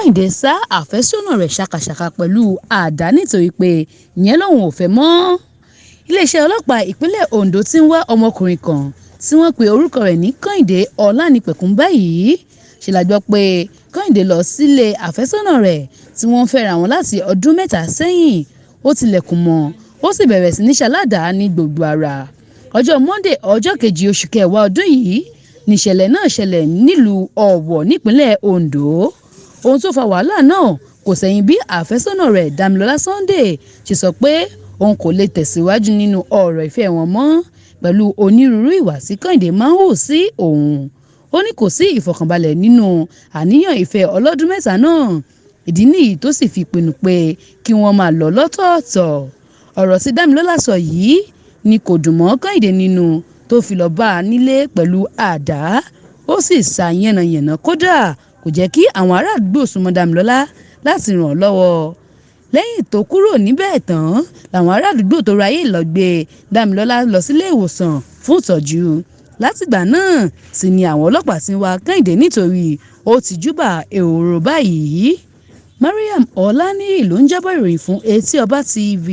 Kehinde sá àfẹ́sọ́nà rẹ̀ ṣàkàṣàkà pẹ̀lú àdá nítorí pé ìyẹn lòun ò fẹ́ mọ́. Iléeṣẹ́ ọlọ́pàá ìpínlẹ̀ Ondo ti ń wá ọmọkùnrin kan tí wọ́n pe orúkọ rẹ̀ ní Kehinde Ọlánipẹ̀kun báyìí. Ṣe la gbọ́ pé Kehinde lọ sílé àfẹ́sọ́nà rẹ̀ tí wọ́n fẹ́ra wọn láti ọdún 3 sẹ́yìn. Ó tilẹ̀kùn mọ́, ó sì bẹ̀rẹ̀ sí ní ṣaládàá ní gbogbo ara. Ọjọ́ Monday ọjọ́ 2 oṣù kẹwàá ọdún yìí níṣẹ̀lẹ̀ náà ṣẹlẹ̀ nílùú Ọ̀wọ̀ nípínlẹ̀ Ondo. Ohun tó fa wàhálà náà kò sẹ́yìn bí àfẹ́sọ́nà rẹ̀ Damilọlá Sunday ṣe sọ pé òun kò lè tẹ̀síwájú nínú ọ̀rọ̀ ìfẹ́ wọn mọ́ pẹ̀lú onírúurú ìwà tí Kehinde máa ń hù sí òun. Ó ní kò sí ìfọ̀kànbalẹ̀ nínú àníyàn ìfẹ́ ọlọ́dún 3 náà. Ìdí nìyí tó sì fi pinnu pé kí wọ́n máa lọ lọ́tọ̀ọ̀tọ̀. Ọ̀rọ̀ tí Damilọlá sọ yìí ni kò dùn mọ́ Kehinde nínú tó fi lọ bá a nílé pẹ̀lú àdá. Ó sì sá yànnàyànnà kódà kò jẹ́ kí àwọn ará àdúgbò súnmọ́ Damilọlá láti ràn án lọ́wọ́. Lẹ́yìn tó kúrò níbẹ̀ tán làwọn ará àdúgbò tó ráyè lọ gbé Damilọlá lọ sílé ìwòsàn fún ìtọ́jú. Látìgbà náà sì ni àwọn ọlọ́pàá ti ń wá Kehinde nítorí ó ti júbà ehoro báyìí. Mariam Ọláníyì ló ń jábọ̀ ìròyìn fún Etí Ọba TV.